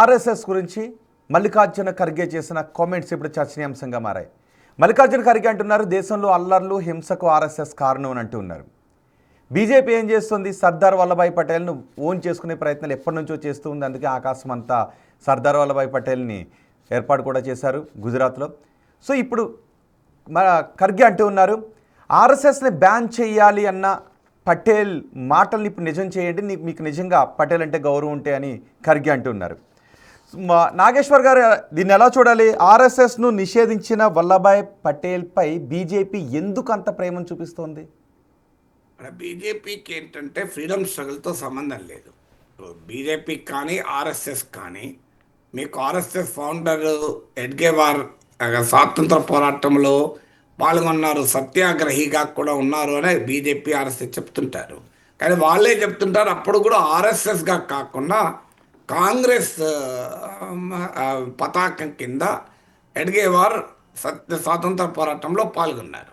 RSS గురించి మల్లికార్జున ఖర్గే చేసిన comments ఇప్పుడు చర్చనీయాంశంగా మారాయి. మల్లికార్జున ఖర్గే అంటున్నారు దేశంలో అల్లర్లు హింసకు ఆర్ఎస్ఎస్ కారణం అని అంటున్నారు. బీజేపీ ఏం చేస్తుంది? సర్దార్ వల్లభాయ్ పటేల్ను ఓన్ చేసుకునే ప్రయత్నాలు ఎప్పటి నుంచో చేస్తూ ఉంది. అందుకే ఆకాశం అంతా సర్దార్ వల్లభాయ్ పటేల్ని ఏర్పాటు కూడా చేశారు గుజరాత్లో. సో ఇప్పుడు మన ఖర్గే అంటూ ఉన్నారు ఆర్ఎస్ఎస్ని బ్యాన్ చేయాలి అన్న పటేల్ మాటల్ని ఇప్పుడు నిజం చేయండి, మీకు నిజంగా పటేల్ అంటే గౌరవం ఉంటే అని ఖర్గే అంటున్నారు. నాగేశ్వర్ గారు దీన్ని ఎలా చూడాలి? ఆర్ఎస్ఎస్ను నిషేధించిన వల్లభాయ్ పటేల్పై బీజేపీ ఎందుకు అంత ప్రేమను చూపిస్తోంది? బీజేపీకి ఏంటంటే ఫ్రీడమ్ స్ట్రగుల్తో సంబంధం లేదు. బీజేపీ కానీ ఆర్ఎస్ఎస్ కానీ, మీకు ఆర్ఎస్ఎస్ ఫౌండర్ ఎడ్గేవార్ స్వాతంత్ర పోరాటంలో పాల్గొన్నారు, సత్యాగ్రహిగా కూడా ఉన్నారు అని బీజేపీ ఆర్ఎస్ఎస్ చెప్తుంటారు. కానీ వాళ్ళే చెప్తుంటారు అప్పుడు కూడా ఆర్ఎస్ఎస్గా కాకుండా కాంగ్రెస్ పతాకం కింద ఎడ్గేవార్ స్వాతంత్ర పోరాటంలో పాల్గొన్నారు.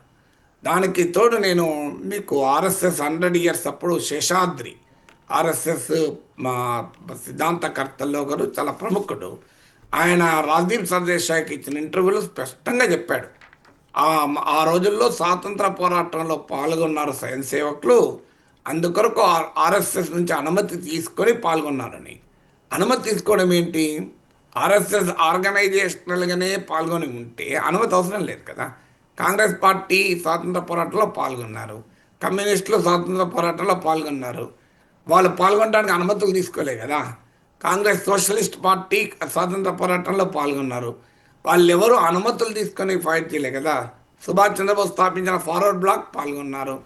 దానికి తోడు నేను మీకు ఆర్ఎస్ఎస్ 100 years అప్పుడు శేషాద్రి ఆర్ఎస్ఎస్ సిద్ధాంతకర్తల్లో గారు చాలా ప్రముఖుడు. ఆయన రాజ్దీప్ సర్దేశాయికి ఇచ్చిన ఇంటర్వ్యూలో స్పష్టంగా చెప్పాడు ఆ రోజుల్లో స్వాతంత్ర పోరాటంలో పాల్గొన్నారు స్వయం సేవకులు, అందుకొరకు ఆర్ఎస్ఎస్ నుంచి అనుమతి తీసుకొని పాల్గొన్నారని. అనుమతి తీసుకోవడం ఏంటి? ఆర్ఎస్ఎస్ ఆర్గనైజేషనల్గానే పాల్గొని ఉంటే అనుమతి అవసరం లేదు కదా. కాంగ్రెస్ పార్టీ స్వాతంత్ర పోరాటంలో పాల్గొన్నారు, కమ్యూనిస్టులు స్వాతంత్ర పోరాటంలో పాల్గొన్నారు, వాళ్ళు పాల్గొనడానికి అనుమతులు తీసుకోలే కదా. కాంగ్రెస్ సోషలిస్ట్ పార్టీ స్వాతంత్ర పోరాటంలో పాల్గొన్నారు, వాళ్ళు ఎవరు అనుమతులు తీసుకొని ఫైట్ చేయలే కదా. సుభాష్ చంద్రబోస్ స్థాపించిన ఫార్వర్డ్ బ్లాక్ పాల్గొన్నారు,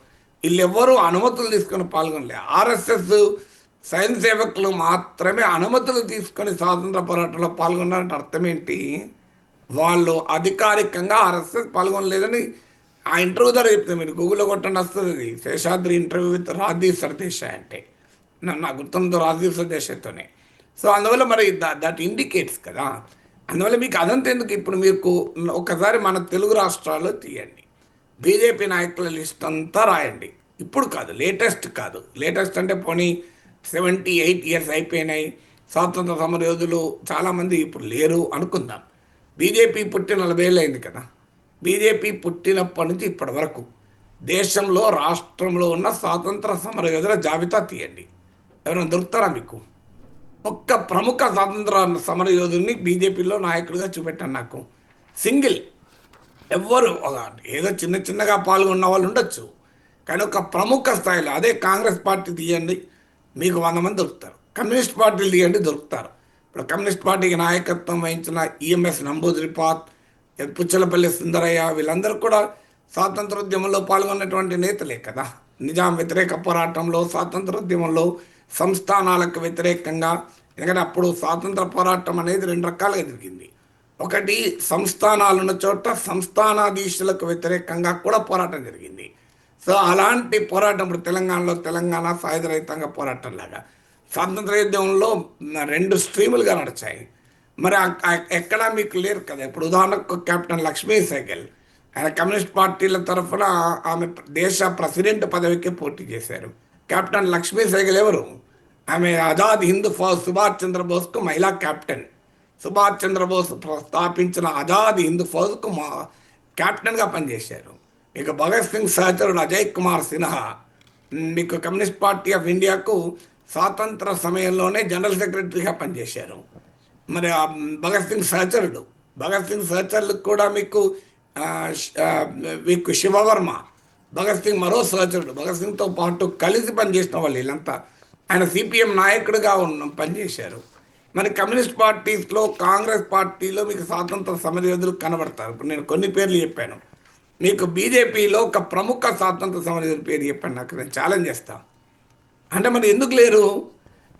వీళ్ళెవ్వరూ అనుమతులు తీసుకొని పాల్గొనలే. ఆర్ఎస్ఎస్ స్వయం సేవకులు మాత్రమే అనుమతులు తీసుకొని స్వాతంత్ర పోరాటంలో పాల్గొన్నారంటే అర్థం ఏంటి? వాళ్ళు అధికారికంగా ఆర్ఎస్ఎస్ పాల్గొనలేదని ఆ ఇంటర్వ్యూ ద్వారా చెప్తుంది. మీరు గూగుల్లో కొట్టండి వస్తుంది, శేషాద్రి ఇంటర్వ్యూ విత్ రాజ్దీప్ సర్దేశాయ్ అంటే నా గుర్తున్నతో రాజ్దీప్ సర్దేశాయ్తోనే. సో అందువల్ల మరి దట్ ఇండికేట్స్ కదా. అందువల్ల మీకు అదంతా ఎందుకు? ఇప్పుడు మీకు ఒకసారి మన తెలుగు రాష్ట్రాల్లో తీయండి, బీజేపీ నాయకుల లిస్ట్ అంతా రాయండి. ఇప్పుడు కాదు, లేటెస్ట్ కాదు. లేటెస్ట్ అంటే పోనీ 78 years అయిపోయినాయి, స్వాతంత్ర సమరయోధులు చాలామంది ఇప్పుడు లేరు అనుకుందాం. బీజేపీ పుట్టి 40 ఏళ్ళు అయింది కదా. బీజేపీ పుట్టినప్పటి నుంచి ఇప్పటి వరకు దేశంలో రాష్ట్రంలో ఉన్న స్వాతంత్ర సమరయోధుల జాబితా తీయండి, ఎవరైనా దొరుకుతారా మీకు? ఒక్క ప్రముఖ స్వాతంత్ర సమరయోధుల్ని బీజేపీలో నాయకుడిగా చూపెట్టాను నాకు. సింగిల్ ఎవ్వరు, ఏదో చిన్నగా పాల్గొన్న వాళ్ళు ఉండొచ్చు, కానీ ఒక ప్రముఖ స్థాయిలో. అదే కాంగ్రెస్ పార్టీ తీయండి, మీకు 100 మంది దొరుకుతారు. కమ్యూనిస్ట్ పార్టీలు తీయండి, దొరుకుతారు. ఇప్పుడు కమ్యూనిస్ట్ పార్టీకి నాయకత్వం వహించిన ఈఎంఎస్ నంబూదిరిపాద్, పుచ్చలపల్లి సుందరయ్య, వీళ్ళందరూ కూడా స్వాతంత్రోద్యమంలో పాల్గొన్నటువంటి నేతలే కదా. నిజాం వ్యతిరేక పోరాటంలో, స్వాతంత్రోద్యమంలో, సంస్థానాలకు వ్యతిరేకంగా. ఎందుకంటే అప్పుడు స్వాతంత్ర పోరాటం అనేది 2 రకాలుగా జరిగింది. ఒకటి, సంస్థానాలున్న చోట సంస్థానాధీశులకు వ్యతిరేకంగా కూడా పోరాటం జరిగింది. సో అలాంటి పోరాటం ఇప్పుడు తెలంగాణలో తెలంగాణ సాయుధ రైతాంగ పోరాటం లాగా స్వాతంత్రోద్యమంలో 2 స్ట్రీములుగా నడిచాయి. మరి ఎక్కడా మీకు లేరు కదా. ఇప్పుడు ఉదాహరణకు కెప్టెన్ లక్ష్మీ సెహగల్, ఆయన కమ్యూనిస్ట్ పార్టీల తరఫున ఆమె దేశ ప్రెసిడెంట్ పదవికి పోటీ చేశారు. కెప్టెన్ లక్ష్మీ సెహగల్ ఎవరు? ఆమె ఆజాద్ హింద్ ఫౌజ్, సుభాష్ చంద్రబోస్కు మహిళా కెప్టెన్. సుభాష్ చంద్రబోస్ స్థాపించిన ఆజాద్ హింద్ ఫౌజ్కు కెప్టెన్గా పనిచేశారు. మీకు భగత్ సింగ్ సహచరుడు అజయ్ కుమార్ సిన్హా, మీకు కమ్యూనిస్ట్ పార్టీ ఆఫ్ ఇండియాకు స్వాతంత్ర సమయంలోనే జనరల్ సెక్రటరీగా పనిచేశారు. మరి భగత్ సింగ్ సహచరులకు కూడా మీకు శివవర్మ, భగత్ సింగ్ మరో సహచరుడు, భగత్ సింగ్తో పాటు కలిసి పనిచేసిన వాళ్ళు వీళ్ళంతా. ఆయన సిపిఎం నాయకుడిగా పనిచేశారు. మరి కమ్యూనిస్ట్ పార్టీస్లో, కాంగ్రెస్ పార్టీలో మీకు స్వాతంత్ర సమరయోధులు కనబడతారు. ఇప్పుడు నేను కొన్ని పేర్లు చెప్పాను. మీకు బీజేపీలో ఒక ప్రముఖ స్వాతంత్ర సమరయోధుల పేరు చెప్పాను, నాకు నేను ఛాలెంజ్ చేస్తాను. అంటే మరి ఎందుకు లేరు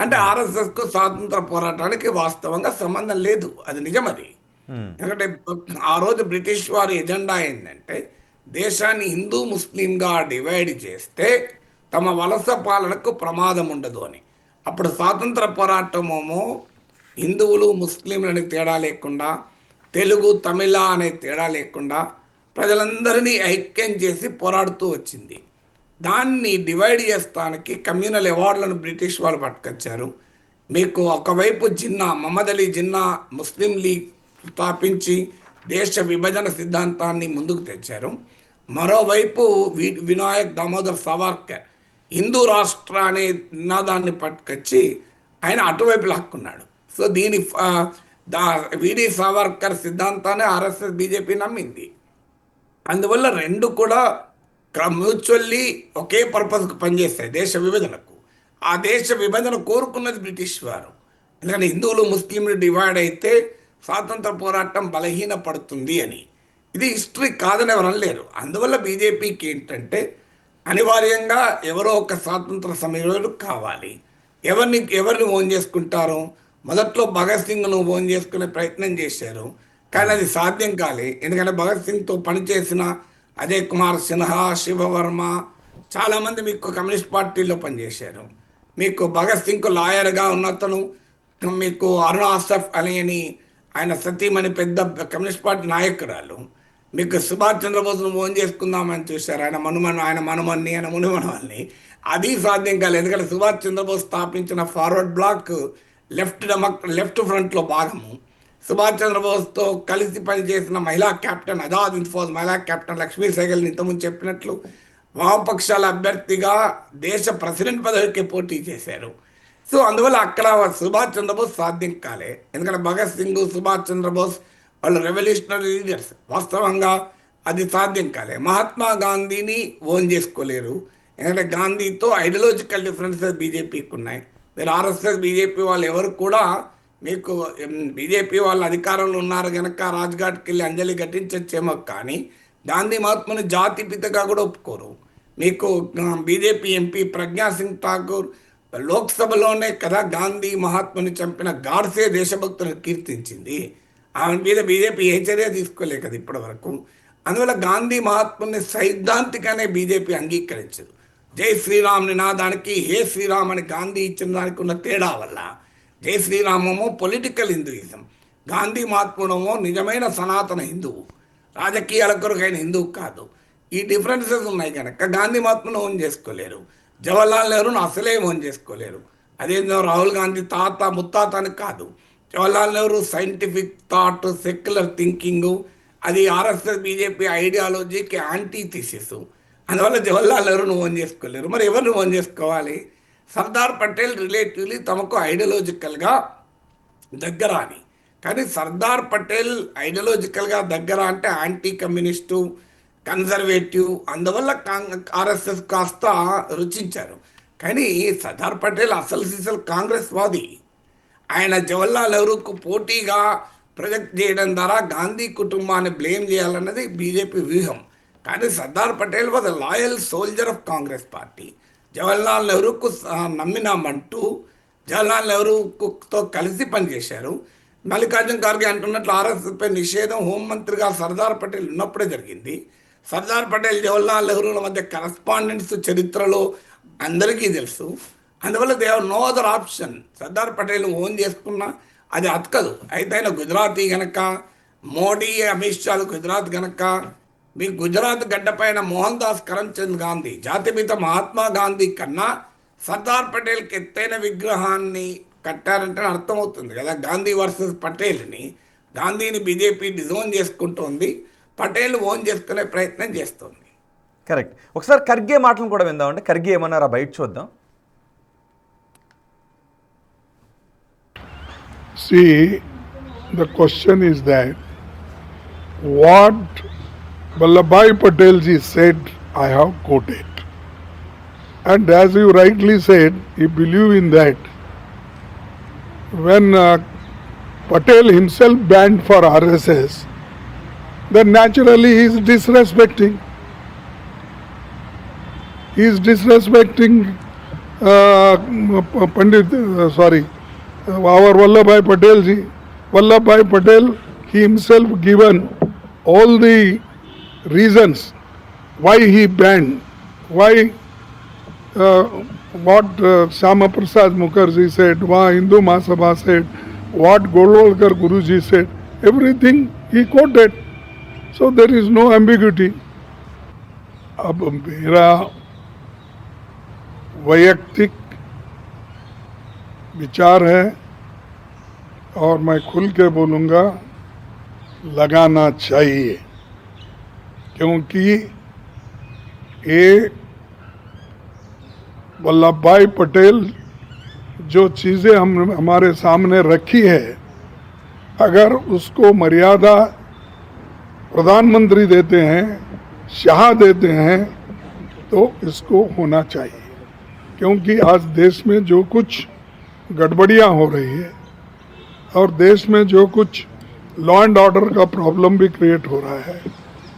అంటే ఆర్ఎస్ఎస్కు స్వాతంత్ర పోరాటానికి వాస్తవంగా సంబంధం లేదు, అది నిజం. అది ఎందుకంటే ఆ రోజు బ్రిటిష్ వారి ఎజెండా ఏంటంటే దేశాన్ని హిందూ ముస్లింగా డివైడ్ చేస్తే తమ వలస పాలనకు ప్రమాదం ఉండదు అని. అప్పుడు స్వాతంత్ర పోరాటమేమో హిందువులు ముస్లింలని తేడా లేకుండా, తెలుగు తమిళ అనే తేడా లేకుండా ప్రజలందరినీ ఐక్యం చేసి పోరాడుతూ వచ్చింది. దాన్ని డివైడ్ చేస్తానికి కమ్యూనల్ అవార్డులను బ్రిటిష్ వాళ్ళు పట్టుకొచ్చారు. మీకు ఒకవైపు జిన్నా మహమ్మద్ అలీ జిన్నా ముస్లిం లీగ్ స్థాపించి దేశ విభజన సిద్ధాంతాన్ని ముందుకు తెచ్చారు. మరోవైపు వినాయక్ దామోదర్ సావర్కర్ హిందూ రాష్ట్ర అనే నినాదాన్ని పట్టుకొచ్చి ఆయన అటువైపు లాక్కున్నాడు. సో దీని విడి సావర్కర్ సిద్ధాంతాన్ని ఆర్ఎస్ఎస్ బీజేపీ నమ్మింది. అందువల్ల రెండు కూడా మ్యూచువల్లీ ఒకే పర్పస్కి పనిచేస్తాయి, దేశ విభజనకు. ఆ దేశ విభజన కోరుకున్నది బ్రిటిష్ వారు. ఎందుకంటే హిందువులు ముస్లింలు డివైడ్ అయితే స్వాతంత్ర పోరాటం బలహీన పడుతుంది అని. ఇది హిస్టరీ కాదని ఎవరు అనలేరు. అందువల్ల బీజేపీకి ఏంటంటే అనివార్యంగా ఎవరో ఒక స్వాతంత్ర సమయంలో కావాలి. ఎవరిని ఓన్ చేసుకుంటారు? మొదట్లో భగత్ సింగ్ను ఓన్ చేసుకునే ప్రయత్నం చేశారు, కానీ అది సాధ్యం కాలే. ఎందుకంటే భగత్ సింగ్తో పనిచేసిన అజయ్ కుమార్ సిన్హా, శివవర్మ చాలామంది మీకు కమ్యూనిస్ట్ పార్టీలో పనిచేశారు. మీకు భగత్ సింగ్ లాయర్గా ఉన్నతను, మీకు అరుణ ఆసఫ్ అలీ అని ఆయన సతీమణి పెద్ద కమ్యూనిస్ట్ పార్టీ నాయకురాలు. మీకు సుభాష్ చంద్రబోస్ను ఓన్ చేసుకుందామని చూశారు, ఆయన మనమన్ని ఆయన మునిమనవాళ్ళని. అది సాధ్యం కాలేదు. ఎందుకంటే సుభాష్ చంద్రబోస్ స్థాపించిన ఫార్వర్డ్ బ్లాక్ లెఫ్ట్ ఫ్రంట్లో భాగము. సుభాష్ చంద్రబోస్తో కలిసి పనిచేసిన మహిళా కెప్టెన్ ఆజాద్ హింద్ ఫౌజ్ మహిళా కెప్టెన్ లక్ష్మీ సెహగల్ని ఇంతకుముందు చెప్పినట్లు వామపక్షాల అభ్యర్థిగా దేశ ప్రెసిడెంట్ పదవికి పోటీ చేశారు. సో అందువల్ల అక్కడ సుభాష్ చంద్రబోస్ సాధ్యం కాలే. ఎందుకంటే భగత్ సింగ్, సుభాష్ చంద్రబోస్ వాళ్ళు రెవల్యూషనరీ లీడర్స్. వాస్తవంగా అది సాధ్యం కాలే. మహాత్మా గాంధీని ఓన్ చేసుకోలేరు, ఎందుకంటే గాంధీతో ఐడియాలజికల్ డిఫరెన్సెస్ బీజేపీకి ఉన్నాయి. మీరు ఆర్ఎస్ఎస్ బీజేపీ వాళ్ళు ఎవరు కూడా మీకు బీజేపీ వాళ్ళు అధికారంలో ఉన్నారు కనుక రాజ్ఘాట్కి వెళ్ళి అంజలి ఘటించచ్చేమో, కానీ గాంధీ మహాత్ముని జాతిపితగా కూడా ఒప్పుకోరు. మీకు బీజేపీ ఎంపీ ప్రజ్ఞా సింగ్ ఠాకూర్ లోక్సభలోనే కదా గాంధీ మహాత్ముని చంపిన గాడ్సే దేశభక్తులను కీర్తించింది. ఆమె మీద బీజేపీ ఏ చర్య తీసుకోలే కదా ఇప్పటి వరకు. అందువల్ల గాంధీ మహాత్ముని సైద్ధాంతికనే బీజేపీ అంగీకరించదు. జై శ్రీరామ్ నినాదానికి హే శ్రీరామ్ అని గాంధీ ఇచ్చిన దానికి ఉన్న తేడా వల్ల జై శ్రీరామేమో పొలిటికల్ హిందూయిజం, గాంధీ మహాత్ముడేమో నిజమైన సనాతన హిందువు, రాజకీయాల కొరకైన హిందువు కాదు. ఈ డిఫరెన్సెస్ ఉన్నాయి కనుక గాంధీ మహాత్మును ఓన్ చేసుకోలేరు. జవహర్లాల్ నెహ్రూను అసలే ఓన్ చేసుకోలేరు. అదేందో రాహుల్ గాంధీ తాత ముత్తాత అని కాదు. Jawaharlal Nehru scientific thought, secular thinking, అది ఆర్ఎస్ఎస్ బీజేపీ ఐడియాలజీకి యాంటీ థీసిస్. అందువల్ల జవహర్లాల్ నెహ్రూను ఓన్ చేసుకోలేరు. మరి ఎవరిని ఓన్ చేసుకోవాలి? సర్దార్ పటేల్ రిలేటివ్లీ తమకు ఐడియాలజికల్గా దగ్గర అని. కానీ సర్దార్ పటేల్ ఐడియాలజికల్గా దగ్గర అంటే యాంటీ కమ్యూనిస్టు, కన్జర్వేటివ్. అందువల్ల ఆర్ఎస్ఎస్ కాస్త రుచించారు. కానీ సర్దార్ పటేల్ అసలు కాంగ్రెస్ వాది. ఆయన జవహర్లాల్ నెహ్రూకు పోటీగా ప్రొజెక్ట్ చేయడం ద్వారా గాంధీ కుటుంబాన్ని బ్లేమ్ చేయాలన్నది బీజేపీ వ్యూహం. కానీ Sardar Patel was loyal soldier of Congress party. Jawaharlal నెహ్రూకు నమ్మినామంటూ జవహర్లాల్ నెహ్రూతో కలిసి పనిచేశారు. మల్లికార్జున్ ఖార్గే అంటున్నట్లు ఆర్ఎస్ఎస్పై నిషేధం హోంమంత్రిగా సర్దార్ పటేల్ ఉన్నప్పుడే జరిగింది. సర్దార్ పటేల్ జవహర్లాల్ నెహ్రూల మధ్య కరస్పాండెన్స్ చరిత్రలో అందరికీ తెలుసు. అందువల్ల they have no other option. Sardar Patel own చేసుకున్నా అది అతకదు. అయితే ఆయన గుజరాతీ గనక, మోడీ అమిత్ షాలు గుజరాత్ గనక, మీ గుజరాత్ గడ్డపైన మోహన్ దాస్ కరమ్చంద్ గాంధీ, జాతిపిత మహాత్మా గాంధీ కన్నా సర్దార్ పటేల్కి ఎత్తైన విగ్రహాన్ని కట్టారంటే అర్థమవుతుంది కదా. గాంధీ వర్సెస్ పటేల్ని, గాంధీని బీజేపీ డిజోన్ చేసుకుంటోంది, పటేల్ ఓన్ చేసుకునే ప్రయత్నం చేస్తుంది. కరెక్ట్. ఒకసారి ఖర్గే మాటలు కూడా విందామంటే ఖర్గే ఏమన్నారా బయట చూద్దాం. See, the question is that what Vallabhbhai Patel ji said, I have quoted. And as you rightly said, he believed in that. When Patel himself banned for RSS, then naturally he is disrespecting. He is disrespecting our Vallabhbhai Patel ji. Vallabhbhai Patel, he himself given all the reasons why he banned, why what Syama Prasad Mukherjee said, what Hindu Mahasabha said, what Golwalkar Guruji said, everything he quoted. So there is no ambiguity. अब मेरा वैयक्तिक विचार है और मैं खुल के बोलूँगा लगाना चाहिए, क्योंकि ये वल्लभ भाई पटेल जो चीज़ें हमारे सामने रखी है, अगर उसको मर्यादा प्रधानमंत्री देते हैं, शाह देते हैं, तो इसको होना चाहिए। क्योंकि आज देश में जो कुछ गड़बड़ियाँ हो रही है और देश में जो कुछ लॉ एंड ऑर्डर का प्रॉब्लम भी क्रिएट हो रहा है,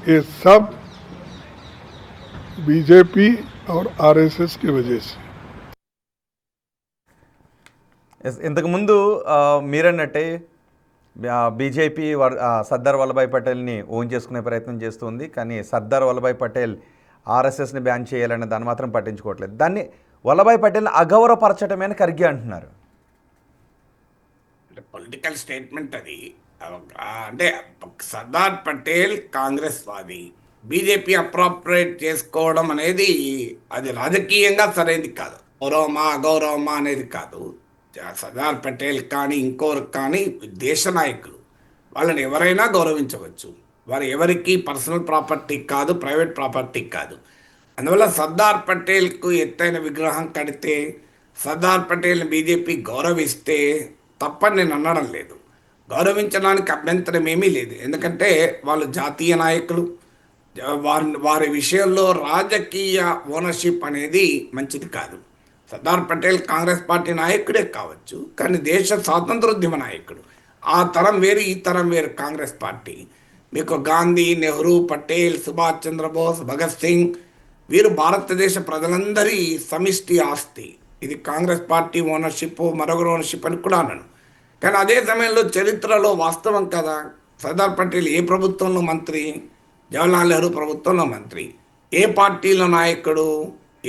ये सब बीजेपी और आरएसएस की वजह से। ఇంతకుముందు మీరన్నట్టే బీజేపీ సర్దార్ వల్లభాయ్ పటేల్ని ఓన్ చేసుకునే ప్రయత్నం చేస్తుంది. కానీ సర్దార్ వల్లభాయ్ పటేల్ ఆర్ఎస్ఎస్ని బ్యాన్ చేయాలనే దాన్ని మాత్రం పట్టించుకోవట్లేదు. దాన్ని వల్లభాయ్ పటేల్ని అగౌరవపరచడమే అని ఖర్గే అంటున్నారు. అంటే పొలిటికల్ స్టేట్మెంట్ అది. అంటే సర్దార్ పటేల్ కాంగ్రెస్ వాది, బీజేపీ అప్రాప్రియేట్ చేసుకోవడం అనేది అది రాజకీయంగా సరైనది కాదు. గౌరవమా అగౌరవమా అనేది కాదు. సర్దార్ పటేల్ కానీ ఇంకోరు కానీ దేశ నాయకులు, వాళ్ళని ఎవరైనా గౌరవించవచ్చు. వారు ఎవరికి పర్సనల్ ప్రాపర్టీ కాదు, ప్రైవేట్ ప్రాపర్టీ కాదు. అందువల్ల సర్దార్ పటేల్కు ఎత్తైన విగ్రహం కడితే, సర్దార్ పటేల్ని బీజేపీ గౌరవిస్తే తప్పని నేను అనడం లేదు. గౌరవించడానికి అభ్యంతరం ఏమీ లేదు. ఎందుకంటే వాళ్ళు జాతీయ నాయకులు. వారి విషయంలో రాజకీయ ఓనర్షిప్ అనేది మంచిది కాదు. సర్దార్ పటేల్ కాంగ్రెస్ పార్టీ నాయకుడే కావచ్చు, కానీ దేశ స్వాతంత్రోద్యమ నాయకుడు. ఆ తరం వేరు, ఈ తరం వేరు. కాంగ్రెస్ పార్టీ మీకు గాంధీ, నెహ్రూ, పటేల్, సుభాష్ చంద్రబోస్, భగత్ సింగ్, వీరు భారతదేశ ప్రజలందరి సమిష్టి ఆస్తి. ఇది కాంగ్రెస్ పార్టీ ఓనర్షిప్, మరొకరు ఓనర్షిప్ అని కూడా అన్నాను. కానీ అదే సమయంలో చరిత్రలో వాస్తవం కదా, సర్దార్ పటేల్ ఏ ప్రభుత్వంలో మంత్రి? జవహర్లాల్ నెహ్రూ ప్రభుత్వంలో మంత్రి. ఏ పార్టీలో నాయకుడు?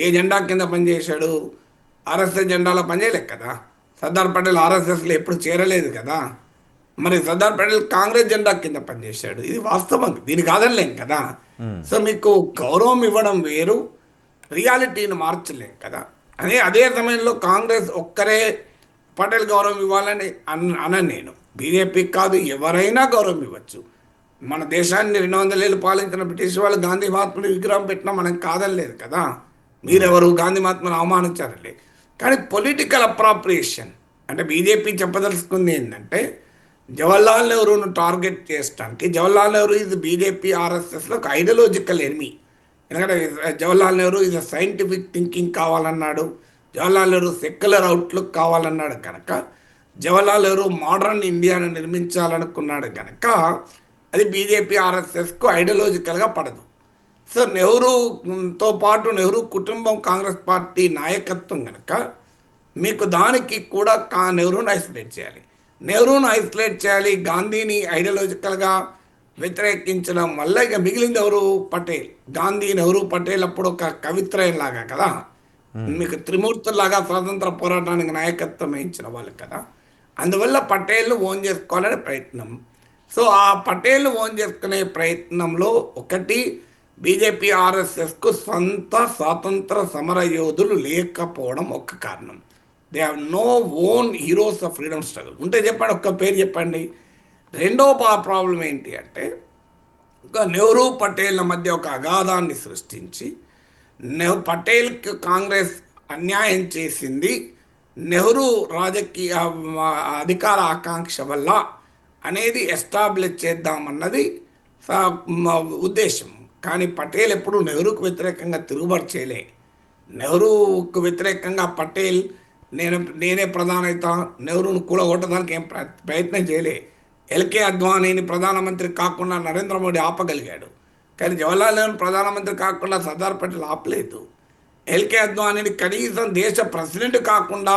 ఏ జెండా కింద పనిచేశాడు? ఆర్ఎస్ఎస్ జెండాలో పనిచేయలేదు కదా. సర్దార్ పటేల్ ఆర్ఎస్ఎస్లో ఎప్పుడు చేరలేదు కదా. మరి సర్దార్ పటేల్ కాంగ్రెస్ జెండా కింద పనిచేశాడు. ఇది వాస్తవం, దీని కాదనలేం కదా. సో మీకు గౌరవం ఇవ్వడం వేరు, రియాలిటీని మార్చలేం కదా. అదే సమయంలో కాంగ్రెస్ ఒక్కరే పటేల్ గౌరవం ఇవ్వాలని అనను నేను. బీజేపీకి కాదు, ఎవరైనా గౌరవం ఇవ్వచ్చు. మన దేశాన్ని 200 ఏళ్ళు పాలించిన బ్రిటిష్ వాళ్ళు గాంధీ మహాత్ముడి విగ్రహం పెట్టినా మనం కాదనలేదు కదా. మీరెవరు గాంధీ మహాత్ముని అవమానించారండి. కానీ పొలిటికల్ అప్రాప్రియేషన్ అంటే బీజేపీ చెప్పదలుచుకుంది ఏంటంటే, జవహర్లాల్ నెహ్రూను టార్గెట్ చేయడానికి, జవహర్లాల్ నెహ్రూ ఇది బీజేపీ ఆర్ఎస్ఎస్లో ఒక ఐడియాలజికల్ ఎనిమీ. ఎందుకంటే జవహర్లాల్ నెహ్రూ ఇది సైంటిఫిక్ థింకింగ్ కావాలన్నాడు, జవహర్లాల్ నెహ్రూ సెక్యులర్ అవుట్లుక్ కావాలన్నాడు కనుక, జవహర్లాల్ నెహ్రూ మోడర్న్ ఇండియాను నిర్మించాలనుకున్నాడు కనుక అది బీజేపీ ఆర్ఎస్ఎస్కు ఐడియాలజికల్గా పడదు. సో నెహ్రూతో పాటు నెహ్రూ కుటుంబం కాంగ్రెస్ పార్టీ నాయకత్వం కనుక మీకు దానికి కూడా నెహ్రూను ఐసోలేట్ చేయాలి. నెహ్రూను ఐసోలేట్ చేయాలి, గాంధీని ఐడియాలజికల్గా వ్యతిరేకించడం వల్ల ఇక మిగిలింది ఎవరు? పటేల్. గాంధీ, నెహ్రూ, పటేల్ అప్పుడు ఒక కవిత్రయం లాగా కదా, మీకు త్రిమూర్తుల్లాగా స్వాతంత్ర పోరాటానికి నాయకత్వం వహించిన వాళ్ళు కదా. అందువల్ల పటేల్ను ఓన్ చేసుకోవాలనే ప్రయత్నం. సో ఆ పటేల్ను ఓన్ చేసుకునే ప్రయత్నంలో ఒకటి, బీజేపీ ఆర్ఎస్ఎస్కు సొంత స్వాతంత్ర సమర యోధులు లేకపోవడం ఒక కారణం. They have no own heroes of freedom struggle. ఉంటే చెప్పండి, ఒక్క పేరు చెప్పండి. రెండో ప్రాబ్లం ఏంటి అంటే, ఒక నెహ్రూ పటేళ్ల మధ్య ఒక అగాధాన్ని సృష్టించి, పటేల్కి కాంగ్రెస్ అన్యాయం చేసింది నెహ్రూ రాజకీయ అధికార ఆకాంక్ష వల్ల అనేది ఎస్టాబ్లిష్ చేద్దామన్నది ఉద్దేశం. కానీ పటేల్ ఎప్పుడు నెహ్రూకు వ్యతిరేకంగా తిరుగుబాటు చేయలే. నెహ్రూకు వ్యతిరేకంగా పటేల్ నేనే ప్రధాని అవుతా, నెహ్రూను కూలగొట్టడానికి ఏం ప్రయత్నం చేయలే. ఎల్కే అద్వానీని ప్రధానమంత్రి కాకుండా నరేంద్ర మోడీ ఆపగలిగాడు, కానీ జవహర్లాల్ నెహ్రూ ప్రధానమంత్రి కాకుండా సర్దార్ పటేల్ ఆపలేదు. ఎల్కే అద్వానీని కనీసం దేశ ప్రెసిడెంట్ కాకుండా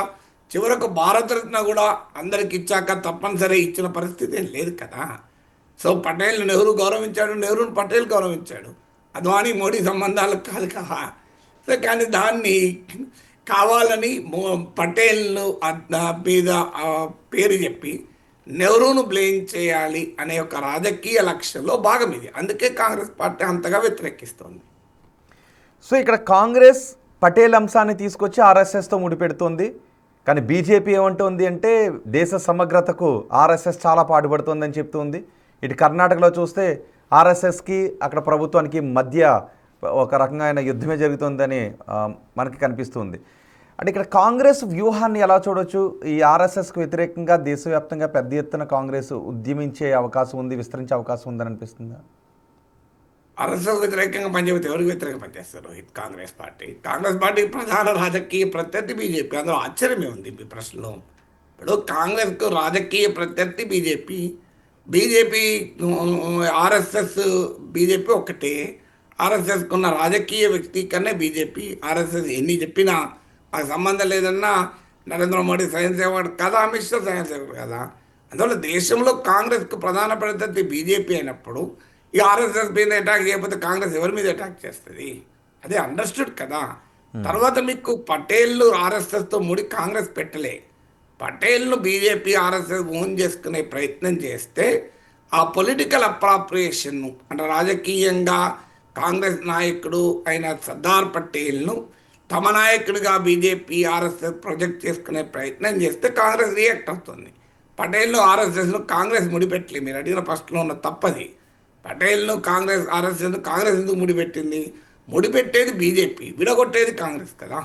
చివరకు భారతరత్న కూడా అందరికి ఇచ్చాక తప్పనిసరి ఇచ్చిన పరిస్థితి ఏం లేదు కదా. సో పటేల్ నెహ్రూ గౌరవించాడు, నెహ్రూను పటేల్ గౌరవించాడు. అద్వానీ మోడీ సంబంధాలు కాదు కదా. సో కానీ దాన్ని కావాలని పటేల్ను మీద పేరు చెప్పి నెహ్రూను బ్లేమ్ చేయాలి అనే ఒక రాజకీయ లక్ష్యంలో భాగం ఇది. అందుకే కాంగ్రెస్ పార్టీ అంతగా వ్యతిరేకిస్తుంది. సో ఇక్కడ కాంగ్రెస్ పటేల్ అంశాన్ని తీసుకొచ్చి ఆర్ఎస్ఎస్తో ముడిపెడుతోంది. కానీ బీజేపీ ఏమంటుంది అంటే దేశ సమగ్రతకు ఆర్ఎస్ఎస్ చాలా పాటుపడుతుందని చెప్తుంది. ఇటు కర్ణాటకలో చూస్తే ఆర్ఎస్ఎస్కి అక్కడ ప్రభుత్వానికి మధ్య ఒక రకమైన యుద్ధమే జరుగుతుందని మనకి కనిపిస్తుంది. అంటే ఇక్కడ కాంగ్రెస్ వ్యూహాన్ని ఎలా చూడొచ్చు? ఈ ఆర్ఎస్ఎస్కు వ్యతిరేకంగా దేశవ్యాప్తంగా పెద్ద ఎత్తున కాంగ్రెస్ ఉద్యమించే అవకాశం ఉంది, విస్తరించే అవకాశం ఉందని అనిపిస్తుందా? ఆర్ఎస్ఎస్ వ్యతిరేకంగా పనిచేస్తే ఎవరికి వ్యతిరేకంగా పనిచేస్తారు? కాంగ్రెస్ పార్టీ. కాంగ్రెస్ పార్టీ ప్రధాన రాజకీయ ప్రత్యర్థి బీజేపీ. అందులో ఆశ్చర్యమే ఉంది మీ ప్రశ్నలో. ఇప్పుడు కాంగ్రెస్కు రాజకీయ ప్రత్యర్థి బీజేపీ. బీజేపీ ఆర్ఎస్ఎస్ బీజేపీ ఒకటే. ఆర్ఎస్ఎస్కు ఉన్న రాజకీయ వ్యక్తీకరణ బీజేపీ. ఆర్ఎస్ఎస్ ఎన్ని చెప్పినా మాకు సంబంధం లేదన్నా నరేంద్ర మోడీ స్వయం సేవకుడు కదా, అమిత్ షా స్వయం సేవకుడు కదా. అందువల్ల దేశంలో కాంగ్రెస్కు ప్రధాన ప్రత్యర్థి బీజేపీ అయినప్పుడు ఈ ఆర్ఎస్ఎస్ మీద అటాక్ చేయకపోతే కాంగ్రెస్ ఎవరి మీద అటాక్ చేస్తుంది? అదే అండర్స్టూడ్ కదా. తర్వాత మీకు పటేళ్ళు ఆర్ఎస్ఎస్తో ముడి కాంగ్రెస్ పెట్టలే. పటేల్ను బీజేపీ ఆర్ఎస్ఎస్ ఓన్ చేసుకునే ప్రయత్నం చేస్తే ఆ పొలిటికల్ అప్రాప్రియేషన్ను అంటే రాజకీయంగా కాంగ్రెస్ నాయకుడు అయిన సర్దార్ పటేల్ను తమ నాయకుడిగా బీజేపీ ఆర్ఎస్ఎస్ ప్రొజెక్ట్ చేసుకునే ప్రయత్నం చేస్తే కాంగ్రెస్ రియాక్ట్ అవుతుంది. పటేల్ను ఆర్ఎస్ఎస్ను కాంగ్రెస్ ముడిపెట్టలే. మీరు అడిగిన ఫస్ట్లో ఉన్న తప్పది. పటేల్ను కాంగ్రెస్ ఆర్ఎస్ఎస్ను కాంగ్రెస్ ఎందుకు ముడిపెట్టింది? ముడిపెట్టేది బీజేపీ, విడగొట్టేది కాంగ్రెస్ కదా.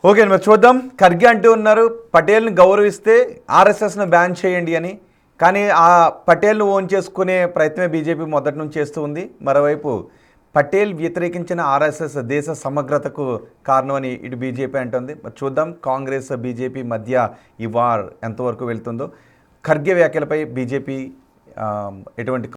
ఓకే, మరి చూద్దాం. ఖర్గే అంటూ ఉన్నారు పటేల్ని గౌరవిస్తే ఆర్ఎస్ఎస్ను బ్యాన్ చేయండి అని. కానీ ఆ పటేల్ను ఓన్ చేసుకునే ప్రయత్నమే బీజేపీ మొదటి నుంచి చేస్తూ ఉంది. మరోవైపు పటేల్ వ్యతిరేకించిన ఆర్ఎస్ఎస్ దేశ సమగ్రతకు కారణమని ఇటు బీజేపీ అంటుంది. మరి చూద్దాం కాంగ్రెస్ బీజేపీ మధ్య ఈ వార్ ఎంతవరకు వెళ్తుందో. ఖర్గే వ్యాఖ్యలపై బీజేపీ ఎటువంటి